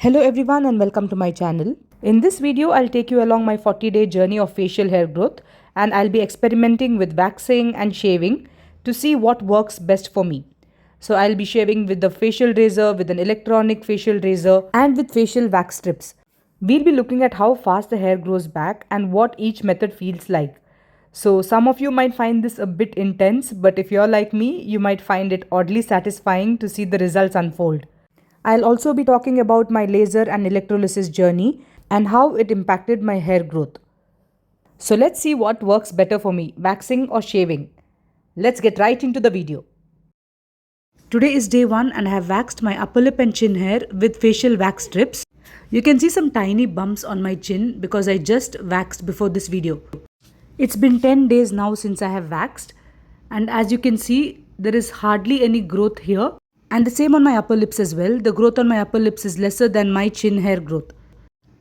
Hello everyone and welcome to my channel. In this video, I'll take you along my 40-day journey of facial hair growth, and I'll be experimenting with waxing and shaving to see what works best for me. So I'll be shaving with the facial razor, with an electronic facial razor and with facial wax strips. We'll be looking at how fast the hair grows back and what each method feels like. So some of you might find this a bit intense, but if you're like me, you might find it oddly satisfying to see the results unfold. I'll also be talking about my laser and electrolysis journey and how it impacted my hair growth. So let's see what works better for me, waxing or shaving. Let's get right into the video. Today is day 1 and I have waxed my upper lip and chin hair with facial wax strips. You can see some tiny bumps on my chin because I just waxed before this video. It's been 10 days now since I have waxed, and as you can see, there is hardly any growth here. And the same on my upper lips as well. The growth on my upper lips is lesser than my chin hair growth.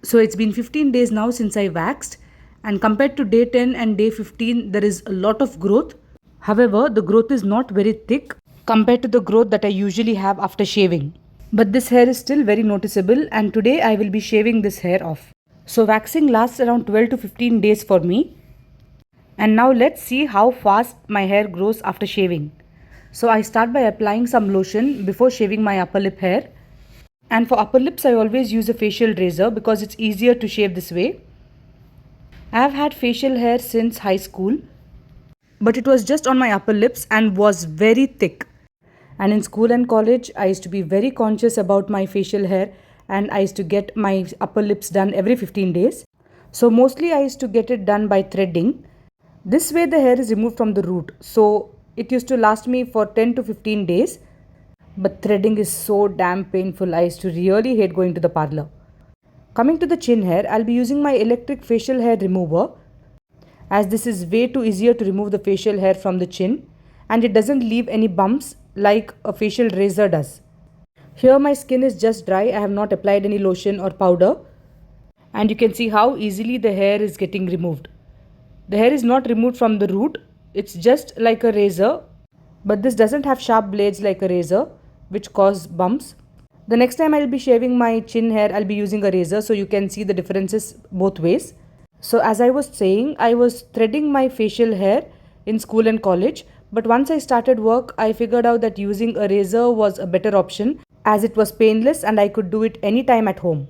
So it's been 15 days now since I waxed, and compared to day 10 and day 15, there is a lot of growth. However, the growth is not very thick compared to the growth that I usually have after shaving. But this hair is still very noticeable, and today I will be shaving this hair off. So waxing lasts around 12 to 15 days for me. And now let's see how fast my hair grows after shaving. So I start by applying some lotion before shaving my upper lip hair. And for upper lips, I always use a facial razor because it's easier to shave this way. I have had facial hair since high school, but it was just on my upper lips and was very thick. And in school and college, I used to be very conscious about my facial hair, and I used to get my upper lips done every 15 days. So mostly I used to get it done by threading. This way the hair is removed from the root. So it used to last me for 10 to 15 days, but threading is so damn painful. I used to really hate going to the parlor. Coming to the chin hair, I'll be using my electric facial hair remover, as this is way too easier to remove the facial hair from the chin, and it doesn't leave any bumps like a facial razor does. Here my skin is just dry. I have not applied any lotion or powder, and you can see how easily the hair is getting removed. The hair is not removed from the root. It's just like a razor, but this doesn't have sharp blades like a razor, which cause bumps. The next time I'll be shaving my chin hair, I'll be using a razor so you can see the differences both ways. So as I was saying, I was threading my facial hair in school and college, but once I started work, I figured out that using a razor was a better option as it was painless and I could do it anytime at home.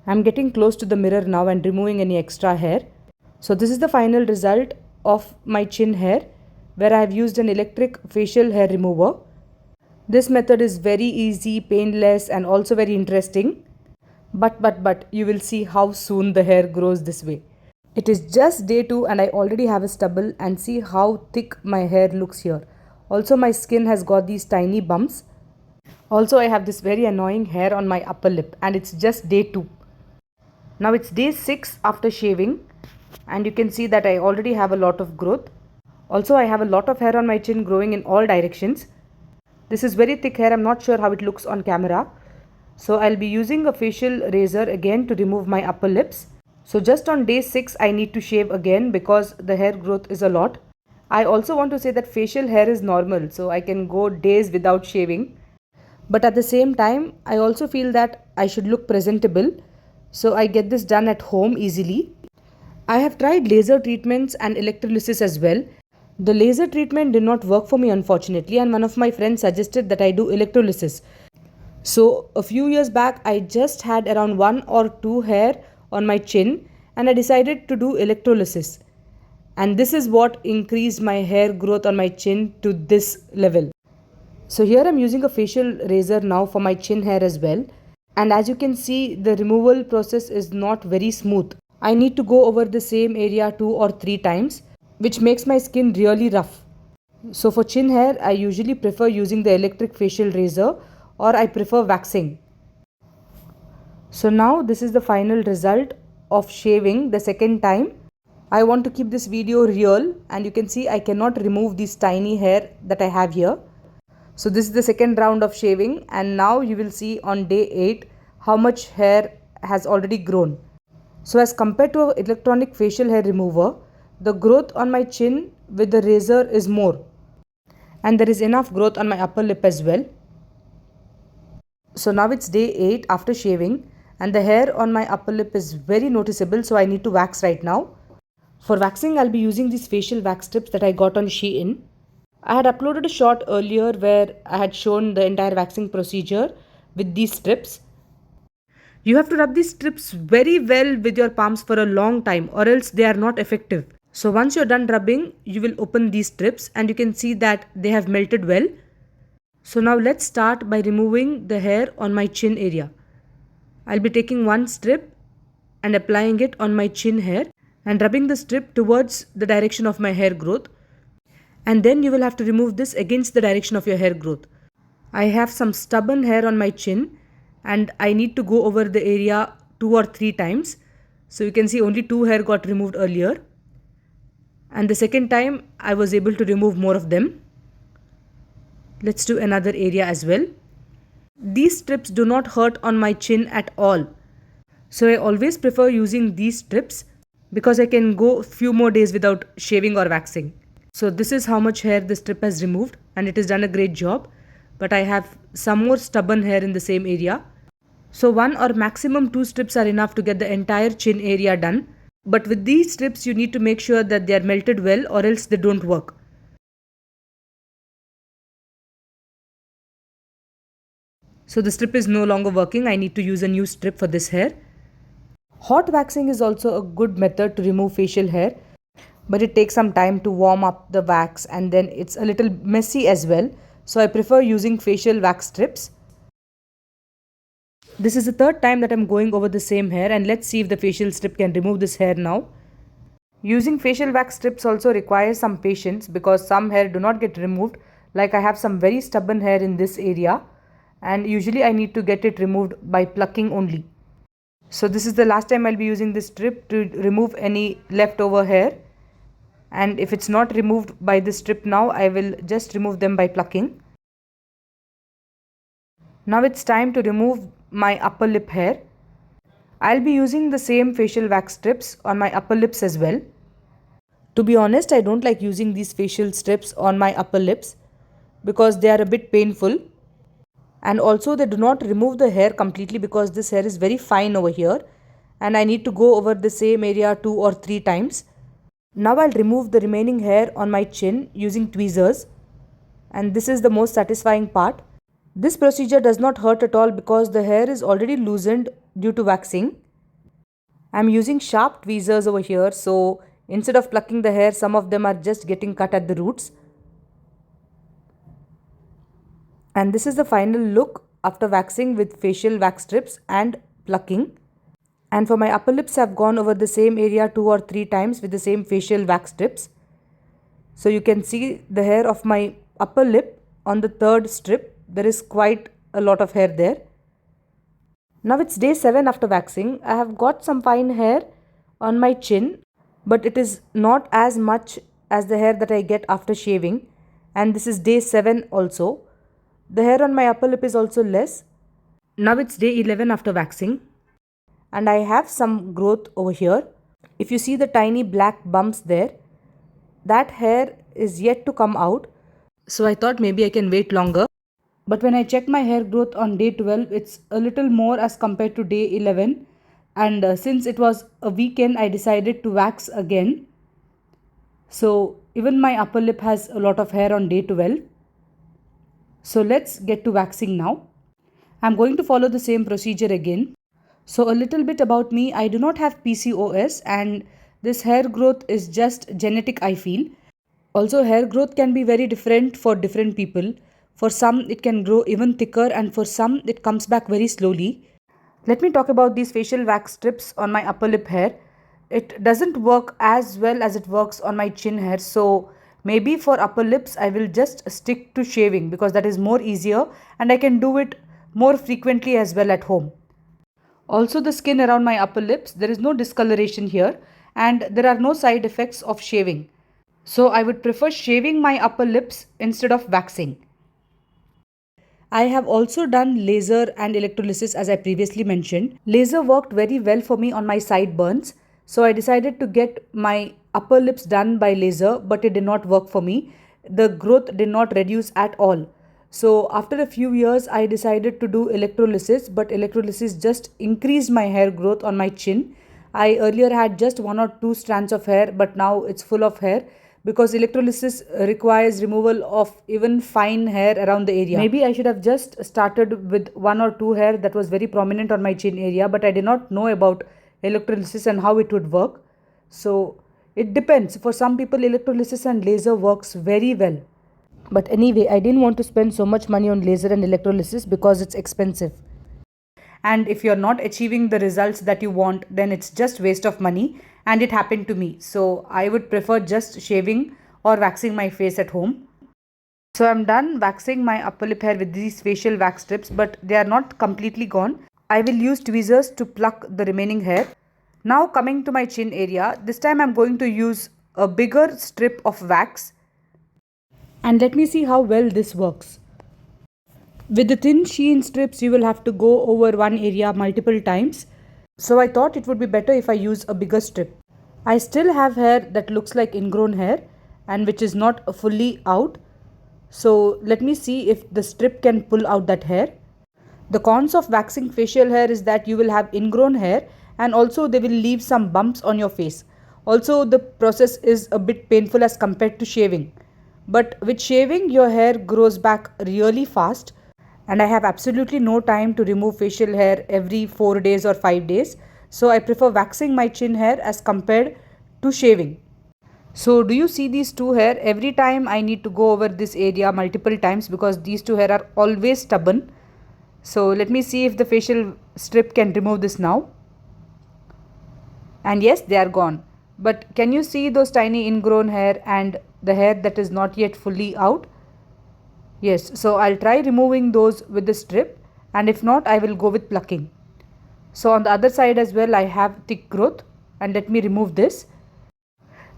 I'm getting close to the mirror now and removing any extra hair. So this is the final result of my chin hair, where I have used an electric facial hair remover. This method is very easy, painless, and also very interesting. But you will see how soon the hair grows this way. It is just day 2 and I already have a stubble, and see how thick my hair looks here. Also my skin has got these tiny bumps. Also I have this very annoying hair on my upper lip, and it's just day 2. Now it's day 6 after shaving, and you can see that I already have a lot of growth. Also I have a lot of hair on my chin growing in all directions. This is very thick hair. I'm not sure how it looks on camera. So I'll be using a facial razor again to remove my upper lips. So just on day 6 I need to shave again because the hair growth is a lot. I also want to say that facial hair is normal, so I can go days without shaving. But at the same time, I also feel that I should look presentable, so I get this done at home easily. I have tried laser treatments and electrolysis as well. The laser treatment did not work for me, unfortunately, and one of my friends suggested that I do electrolysis. So a few years back, I just had around 1 or 2 hair on my chin, and I decided to do electrolysis. And this is what increased my hair growth on my chin to this level. So here I'm using a facial razor now for my chin hair as well. And as you can see, the removal process is not very smooth. I need to go over the same area 2 or 3 times, which makes my skin really rough. So for chin hair, I usually prefer using the electric facial razor, or I prefer waxing. So now this is the final result of shaving the second time. I want to keep this video real, and you can see I cannot remove this tiny hair that I have here. So this is the second round of shaving, and now you will see on day 8 how much hair has already grown. So as compared to an electronic facial hair remover, the growth on my chin with the razor is more, and there is enough growth on my upper lip as well. So now it's day 8 after shaving, and the hair on my upper lip is very noticeable, so I need to wax right now. For waxing, I'll be using these facial wax strips that I got on Shein. I had uploaded a short earlier where I had shown the entire waxing procedure with these strips. You have to rub these strips very well with your palms for a long time, or else they are not effective. So once you're done rubbing, you will open these strips and you can see that they have melted well. So now let's start by removing the hair on my chin area. I'll be taking one strip and applying it on my chin hair and rubbing the strip towards the direction of my hair growth. And then you will have to remove this against the direction of your hair growth. I have some stubborn hair on my chin and I need to go over the area 2 or 3 times. So you can see only 2 hair got removed earlier. And the second time I was able to remove more of them. Let's do another area as well. These strips do not hurt on my chin at all. So I always prefer using these strips because I can go a few more days without shaving or waxing. So this is how much hair the strip has removed and it has done a great job. But I have some more stubborn hair in the same area. So 1 or maximum 2 strips are enough to get the entire chin area done. But with these strips you need to make sure that they are melted well or else they don't work. So the strip is no longer working. I need to use a new strip for this hair. Hot waxing is also a good method to remove facial hair, but it takes some time to warm up the wax and then it's a little messy as well. So I prefer using facial wax strips. This is the third time that I'm going over the same hair, and let's see if the facial strip can remove this hair now. Using facial wax strips also requires some patience because some hair do not get removed. Like I have some very stubborn hair in this area and usually I need to get it removed by plucking only. So this is the last time I'll be using this strip to remove any leftover hair. And if it's not removed by this strip now, I will just remove them by plucking. Now it's time to remove my upper lip hair. I'll be using the same facial wax strips on my upper lips as well. To be honest, I don't like using these facial strips on my upper lips because they are a bit painful. And also they do not remove the hair completely because this hair is very fine over here and I need to go over the same area 2 or 3 times. Now I'll remove the remaining hair on my chin using tweezers, and this is the most satisfying part. This procedure does not hurt at all because the hair is already loosened due to waxing. I'm using sharp tweezers over here, so instead of plucking the hair, some of them are just getting cut at the roots. And this is the final look after waxing with facial wax strips and plucking. And for my upper lips, I've gone over the same area 2 or 3 times with the same facial wax strips. So you can see the hair of my upper lip on the third strip. There is quite a lot of hair there. Now it's day 7 after waxing. I have got some fine hair on my chin, but it is not as much as the hair that I get after shaving. And this is day 7 also. The hair on my upper lip is also less. Now it's day 11 after waxing. And I have some growth over here. If you see the tiny black bumps there, that hair is yet to come out. So I thought maybe I can wait longer. But when I checked my hair growth on day 12, it's a little more as compared to day 11. And since it was a weekend, I decided to wax again. So even my upper lip has a lot of hair on day 12. So let's get to waxing now. I'm going to follow the same procedure again. So a little bit about me, I do not have PCOS and this hair growth is just genetic, I feel. Also hair growth can be very different for different people. For some it can grow even thicker and for some it comes back very slowly. Let me talk about these facial wax strips on my upper lip hair. It doesn't work as well as it works on my chin hair. So maybe for upper lips I will just stick to shaving because that is more easier and I can do it more frequently as well at home. Also the skin around my upper lips, there is no discoloration here and there are no side effects of shaving. So I would prefer shaving my upper lips instead of waxing. I have also done laser and electrolysis as I previously mentioned. Laser worked very well for me on my sideburns. So I decided to get my upper lips done by laser, but it did not work for me. The growth did not reduce at all. So after a few years, I decided to do electrolysis, but electrolysis just increased my hair growth on my chin. I earlier had just 1 or 2 strands of hair, but now it's full of hair because electrolysis requires removal of even fine hair around the area. Maybe I should have just started with 1 or 2 hair that was very prominent on my chin area, but I did not know about electrolysis and how it would work. So it depends. For some people, electrolysis and laser works very well. But anyway, I didn't want to spend so much money on laser and electrolysis because it's expensive. And if you're not achieving the results that you want, then it's just waste of money. And it happened to me. So I would prefer just shaving or waxing my face at home. So I'm done waxing my upper lip hair with these facial wax strips, but they are not completely gone. I will use tweezers to pluck the remaining hair. Now coming to my chin area, this time I'm going to use a bigger strip of wax. And let me see how well this works. With the thin shein strips, you will have to go over one area multiple times. So I thought it would be better if I use a bigger strip. I still have hair that looks like ingrown hair and which is not fully out. So let me see if the strip can pull out that hair. The cons of waxing facial hair is that you will have ingrown hair and also they will leave some bumps on your face. Also the process is a bit painful as compared to shaving. But with shaving, your hair grows back really fast and I have absolutely no time to remove facial hair every 4 days or 5 days. So I prefer waxing my chin hair as compared to shaving. So do you see these two hair? Every time I need to go over this area multiple times because these two hair are always stubborn. So let me see if the facial strip can remove this now. And yes, they are gone. But can you see those tiny ingrown hair and the hair that is not yet fully out? Yes, so I'll try removing those with the strip, and if not, I will go with plucking. So on the other side as well, I have thick growth, and let me remove this.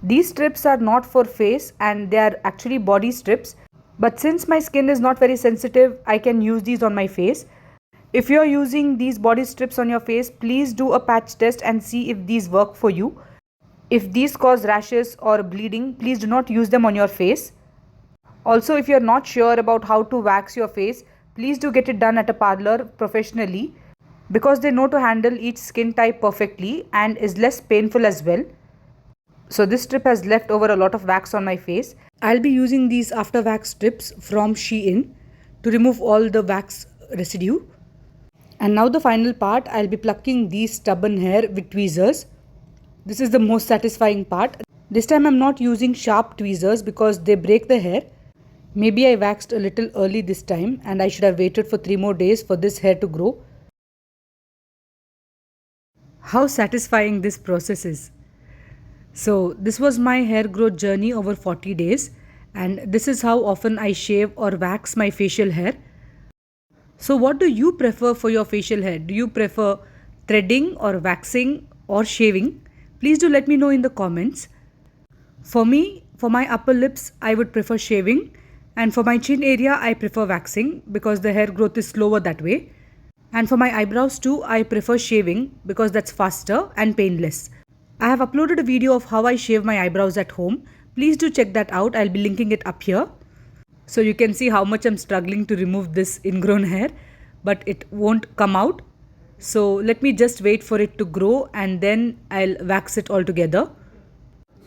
These strips are not for face and they are actually body strips, but since my skin is not very sensitive, I can use these on my face. If you are using these body strips on your face, please do a patch test and see if these work for you. If these cause rashes or bleeding, please do not use them on your face. Also, if you are not sure about how to wax your face, please do get it done at a parlor professionally because they know to handle each skin type perfectly and is less painful as well. So this strip has left over a lot of wax on my face. I'll be using these after wax strips from Shein to remove all the wax residue. And now the final part, I'll be plucking these stubborn hair with tweezers. This is the most satisfying part. This time I'm not using sharp tweezers because they break the hair. Maybe I waxed a little early this time and I should have waited for 3 more days for this hair to grow. How satisfying this process is. So this was my hair growth journey over 40 days and this is how often I shave or wax my facial hair. So what do you prefer for your facial hair? Do you prefer threading or waxing or shaving? Please do let me know in the comments. For me, for my upper lips, I would prefer shaving, and for my chin area, I prefer waxing because the hair growth is slower that way. And for my eyebrows too, I prefer shaving because that's faster and painless. I have uploaded a video of how I shave my eyebrows at home. Please do check that out. I'll be linking it up here. So you can see how much I'm struggling to remove this ingrown hair, but it won't come out. So let me just wait for it to grow and then I'll wax it all together.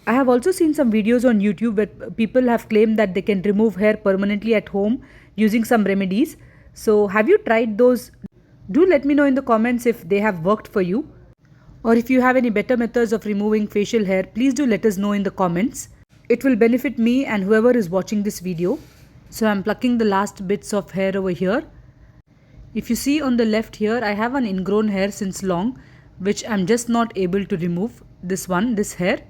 I have also seen some videos on YouTube where people have claimed that they can remove hair permanently at home using some remedies. So have you tried those? Do let me know in the comments if they have worked for you. Or if you have any better methods of removing facial hair, please do let us know in the comments. It will benefit me and whoever is watching this video. So I'm plucking the last bits of hair over here. If you see on the left here, I have an ingrown hair since long, which I'm just not able to remove. This hair.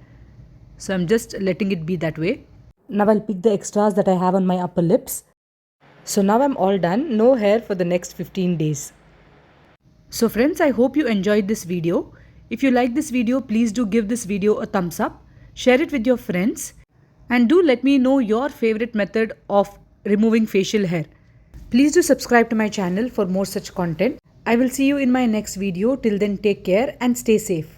So I'm just letting it be that way. Now I'll pick the extras that I have on my upper lips. So now I'm all done. No hair for the next 15 days. So friends, I hope you enjoyed this video. If you like this video, please do give this video a thumbs up. Share it with your friends. And do let me know your favorite method of removing facial hair. Please do subscribe to my channel for more such content. I will see you in my next video. Till then, take care and stay safe.